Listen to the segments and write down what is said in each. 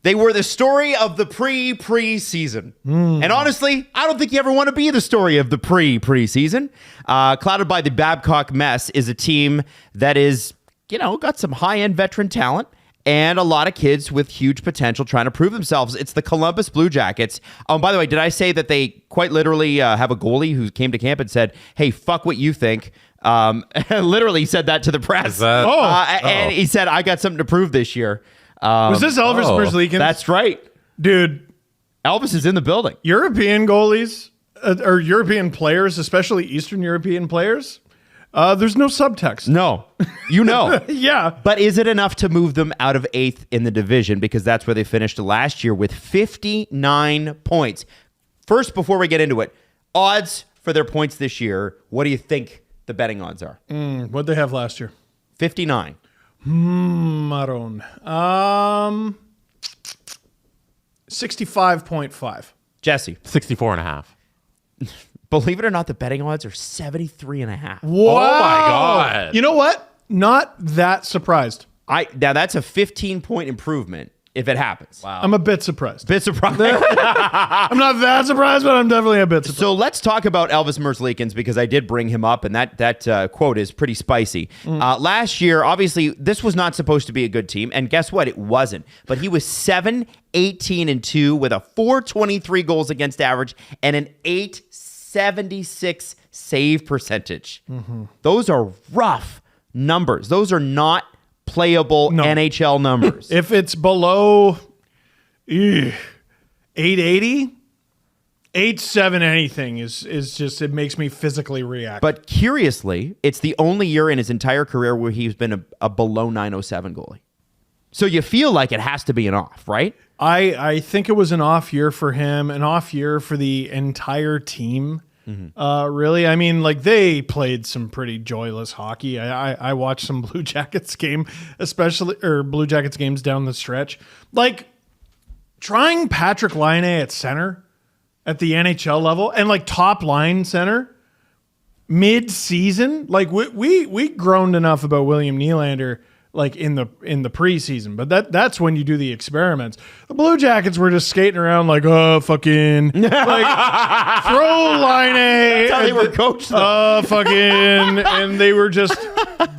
They were the story of the preseason. And honestly, I don't think you ever want to be the story of the preseason. Clouded by the Babcock mess is a team that is, got some high-end veteran talent and a lot of kids with huge potential trying to prove themselves. It's the Columbus Blue Jackets. By the way, did I say that they quite literally have a goalie who came to camp and said, hey, fuck what you think? Literally said that to the press. And he said, I got something to prove this year. Was this Elvis Merzlikins? That's right. Dude. Elvis is in the building. European goalies, or European players, especially Eastern European players, there's no subtext. No. Yeah. But is it enough to move them out of 8th in the division? Because that's where they finished last year with 59 points. First, before we get into it, odds for their points this year, what do you think the betting odds are? What'd they have last year? 59. Maroon. 65.5. Jesse. 64.5. Believe it or not, the betting odds are 73.5. Wow. Oh my God. You know what? Not that surprised. Now that's a 15-point improvement if it happens. Wow. I'm a bit surprised. Bit surprised. I'm not that surprised, but I'm definitely a bit surprised. So let's talk about Elvis Merzlikins because I did bring him up, and that quote is pretty spicy. Last year, obviously, this was not supposed to be a good team, and guess what? It wasn't. But he was 7-18-2 with a 423 goals against average and an 876 save percentage. Those are rough numbers. Those are not playable NHL numbers. If it's below 880, 8.7 anything is just, it makes me physically react. But curiously, it's the only year in his entire career where he's been a below 907 goalie. So you feel like it has to be an off, right? I think it was an off year for him, an off year for the entire team. Really, I mean, like they played some pretty joyless hockey. I watched some Blue Jackets game, Blue Jackets games down the stretch. Like trying Patrick Laine at center at the NHL level and like top line center mid-season. Like we groaned enough about William Nylander like in the preseason, but that's when you do the experiments. The Blue Jackets were just skating around like, oh, fucking, like throw Laine. That's how they were coached. Fucking, and they were just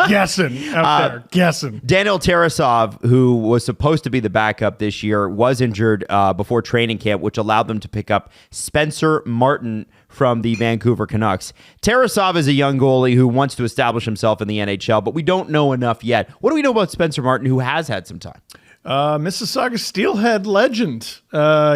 guessing out there, guessing. Daniel Tarasov, who was supposed to be the backup this year, was injured before training camp, which allowed them to pick up Spencer Martin from the Vancouver Canucks. Tarasov is a young goalie who wants to establish himself in the NHL, but we don't know enough yet. What do we know about Spencer Martin, who has had some time? Mississauga Steelhead legend.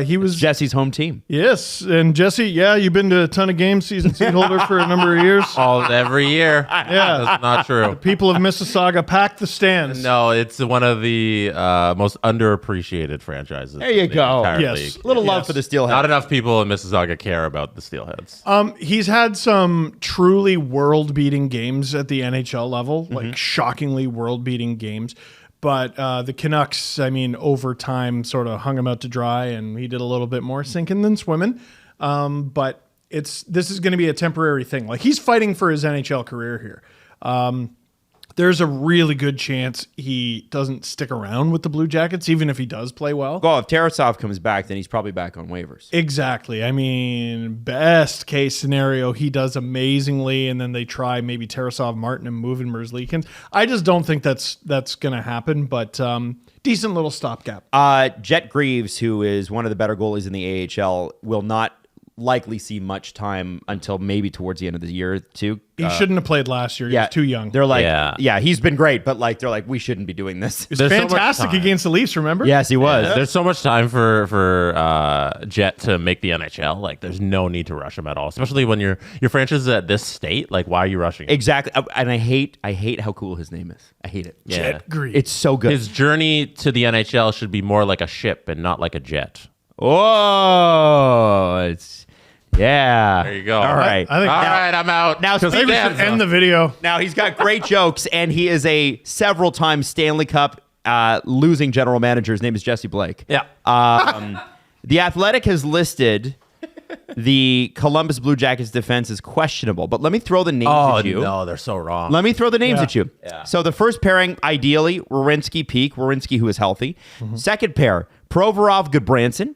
He was Jesse's home team. Yes, and Jesse, you've been to a ton of games, season seat holder for a number of years. Every year. Yeah, That's not true. People of Mississauga pack the stands. No, it's one of the most underappreciated franchises. There you go. Yes. A League. little love for the Steelheads. Not enough people in Mississauga care about the Steelheads. He's had some truly world-beating games at the NHL level, like shockingly world-beating games. But the Canucks, I mean, over time sort of hung him out to dry, and he did a little bit more sinking than swimming. But this is going to be a temporary thing. Like, he's fighting for his NHL career here. There's a really good chance he doesn't stick around with the Blue Jackets, even if he does play well. Well, if Tarasov comes back, then he's probably back on waivers. Exactly. I mean, best case scenario, he does amazingly, and then they try maybe Tarasov, Martin, and move in Merzlikins. I just don't think that's going to happen, but decent little stopgap. Jet Greaves, who is one of the better goalies in the AHL, will not likely see much time until maybe towards the end of the year too. He shouldn't have played last year. He was too young. They're like, he's been great, but like they're like, we shouldn't be doing this. He was fantastic against the Leafs, remember? Yes, he was. There's so much time for Jet to make the NHL. Like, there's no need to rush him at all, especially when your franchise is at this state. Like, why are you rushing him? Exactly. And I hate how cool his name is. I hate it. Jet Greaves. It's so good. His journey to the NHL should be more like a ship and not like a jet. Oh, there you go. All right. All right, I'm out. Now, Maybe we should end the video. Now, he's got great jokes, and he is a several-time Stanley Cup losing general manager. His name is Jesse Blake. Yeah. The Athletic has listed the Columbus Blue Jackets defense as questionable, but let me throw the names at you. Oh, no, they're so wrong. Let me throw the names at you. Yeah. So the first pairing, ideally, Werenski, Peak. Werenski, who is healthy. Second pair, Provorov, Goodbranson.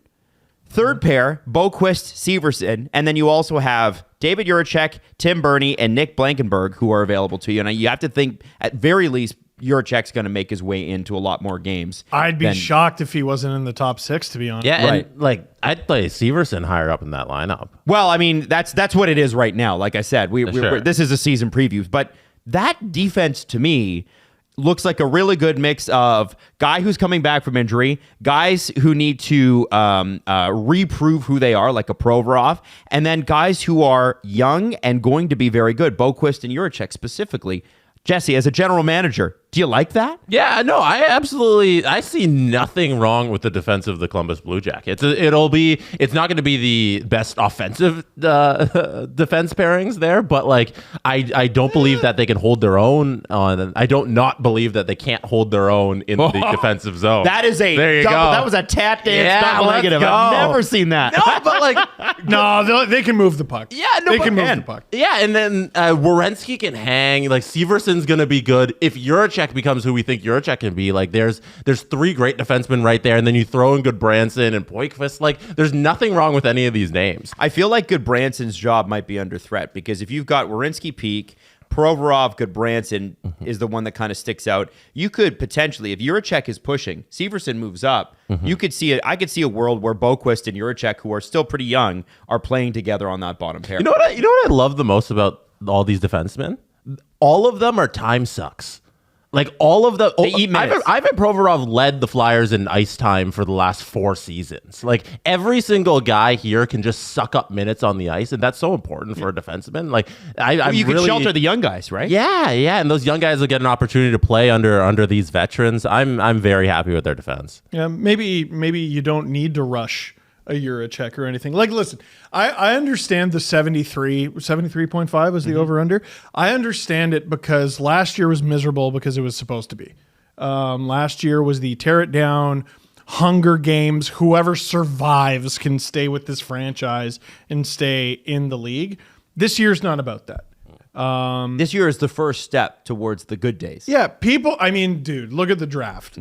Third pair, Boquist, Severson. And then you also have David Juracek, Tim Burney, and Nick Blankenberg, who are available to you. And you have to think, at very least, Juracek's going to make his way into a lot more games. I'd be shocked if he wasn't in the top 6, to be honest. Yeah, Right. and like I'd play Severson higher up in that lineup. Well, I mean, that's what it is right now. Like I said, this is a season preview. But that defense, to me, looks like a really good mix of guy who's coming back from injury, guys who need to reprove who they are, like a Provorov, and then guys who are young and going to be very good. Boquist and Juracek specifically. Jesse, as a general manager, do you like that? Yeah, no, I see nothing wrong with the defense of the Columbus Blue Jackets. It's not going to be the best offensive defense pairings there, but like I don't believe that they can hold their own on. I don't not believe that they can't hold their own in the defensive zone. That is there you go. That was a tap dance double let's negative. go. I've never seen that. No, but like No, they can move the puck. Yeah, no, they but can move man. the puck. yeah, and then Werenski can hang. Like Severson's gonna be good. If Juracek becomes who we think Juracek can be, like there's 3 great defensemen right there, and then you throw in Goodbranson and Boykvist. Like there's nothing wrong with any of these names. I feel like Goodbranson's job might be under threat because if you've got Werenski Peak, Provorov, Goodbranson is the one that kind of sticks out. You could potentially, if Juracek is pushing, Severson moves up. You could see it. I could see a world where Boquist and Juracek, who are still pretty young, are playing together on that bottom pair. You know what I love the most about all these defensemen? All of them are time sucks. Like all of the, They eat minutes. Ivan Provorov led the Flyers in ice time for the last 4 seasons. Like every single guy here can just suck up minutes on the ice, and that's so important for a defenseman. Like you can shelter the young guys, right? Yeah, and those young guys will get an opportunity to play under these veterans. I'm very happy with their defense. Yeah, maybe you don't need to rush a Juracek or anything. Like, listen, I understand the 73.5 was the over-under. I understand it because last year was miserable because it was supposed to be. Last year was the tear it down, Hunger Games, whoever survives can stay with this franchise and stay in the league. This year's not about that. This year is the first step towards the good days. Yeah, dude, look at the draft.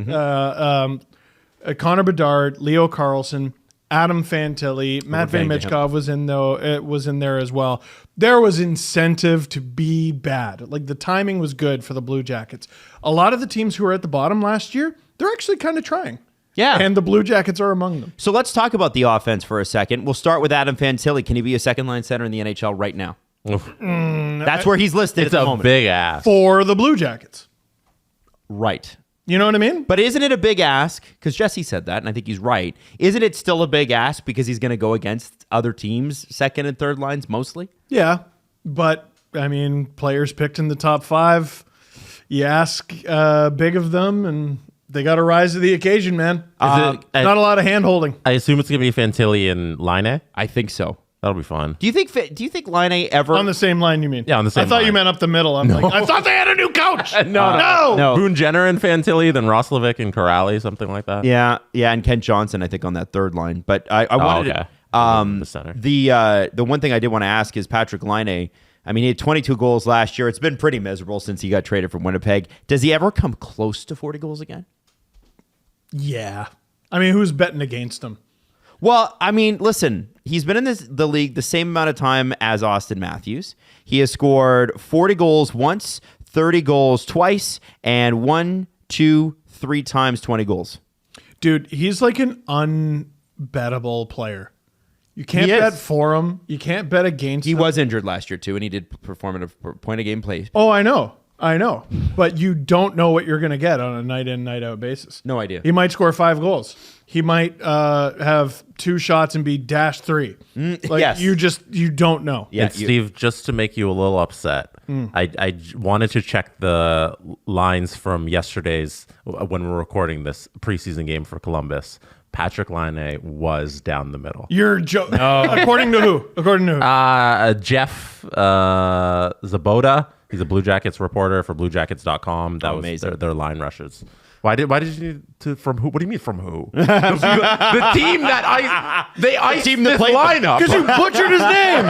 Connor Bedard, Leo Carlson, Adam Fantilli, Matt Michkov was in there as well. There was incentive to be bad. Like the timing was good for the Blue Jackets. A lot of the teams who were at the bottom last year, they're actually kind of trying. Yeah. And the Blue Jackets are among them. So let's talk about the offense for a second. We'll start with Adam Fantilli. Can he be a second line center in the NHL right now? That's where he's listed It's at the a moment. big ass. For the Blue Jackets. Right. You know what I mean? But isn't it a big ask? Because Jesse said that, and I think he's right. Isn't it still a big ask because he's going to go against other teams' second and third lines mostly? Yeah. But, I mean, players picked in the top 5. You ask big of them, and they got to rise to the occasion, man. Not a lot of hand-holding. I assume it's going to be Fantilli and Line. I think so. That'll be fun. Do you think Line ever On the same line, you mean? Yeah, on the same I thought you line. meant up the middle. I'm like, I thought they had a new coach. No. Boone Jenner and Fantilli, then Roslovic and Corrali, something like that. Yeah, and Kent Johnson, I think, on that third line. But I wanted okay. The center. The one thing I did want to ask is Patrick Laine. I mean, he had 22 goals last year. It's been pretty miserable since he got traded from Winnipeg. Does he ever come close to 40 goals again? Yeah. I mean, who's betting against him? Well, I mean, listen, he's been in the league the same amount of time as Austin Matthews. He has scored 40 goals once, 30 goals twice, and 1, 2, 3 times 20 goals. Dude, he's like an unbettable player. You can't He is. bet for him. You can't bet against him. He was injured last year, too, and he did perform at a point-a-game play. Oh, I know. But you don't know what you're going to get on a night-in, night-out basis. No idea. He might score 5 goals. He might have 2 shots and be -3. Yes. You don't know. Yeah, And Steve, just to make you a little upset, I wanted to check the lines from yesterday's, when we're recording this preseason game for Columbus. Patrick Laine was down the middle. You're joking. According to who? Jeff Zaboda. He's a Blue Jackets reporter for BlueJackets.com. That was amazing. their line rushes. Why did you need to from who? What do you mean from who? The team that they iced team that this played- lineup. Because you butchered his name.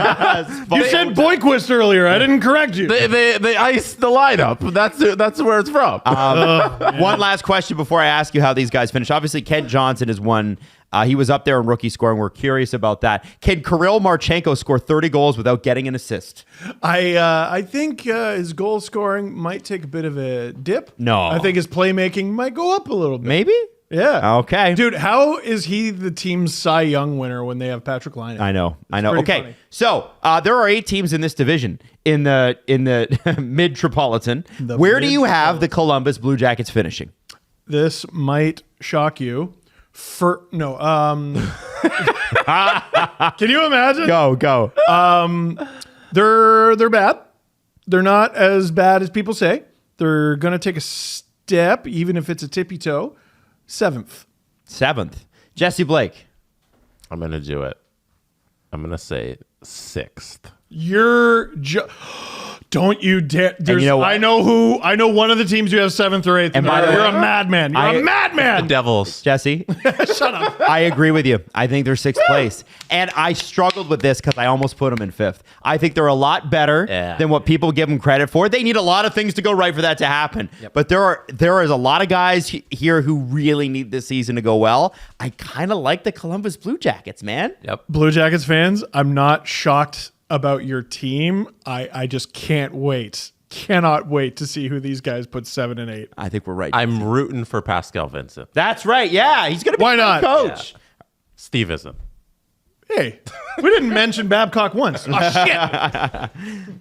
You said Boyquist earlier. I didn't correct you. They iced the lineup. That's where it's from. One last question before I ask you how these guys finish. Obviously, Kent Johnson is one. He was up there in rookie scoring. We're curious about that. Can Kirill Marchenko score 30 goals without getting an assist? I think his goal scoring might take a bit of a dip. No. I think his playmaking might go up a little bit. Maybe? Yeah. Okay. Dude, how is he the team's Cy Young winner when they have Patrick Laine? I know. pretty Okay. funny. So there are 8 teams in this division in the mid-Tripolitan. Where do you have the Columbus Blue Jackets finishing? This might shock you. Can you imagine? Go. They're bad. They're not as bad as people say. They're gonna take a step, even if it's a tippy toe. 7th. 7th. Jesse Blake. I'm gonna do it. I'm gonna say 6th. Don't you dare. you know what? I know one of the teams you have 7th or 8th. And by the You're way, a madman. You're a The madman. Devils. Jesse. Shut up. I agree with you. I think they're 6th place. And I struggled with this because I almost put them in 5th. I think they're a lot better than what people give them credit for. They need a lot of things to go right for that to happen. Yep. But there is a lot of guys here who really need this season to go well. I kind of like the Columbus Blue Jackets, man. Yep. Blue Jackets fans, I'm not shocked about your team. I just cannot wait to see who these guys put 7 and 8. I think we're right. I'm rooting for Pascal Vincent. That's right. Yeah, he's going to be Why a not? coach. Yeah. Steve isn't. Hey, we didn't mention Babcock once. Oh, shit.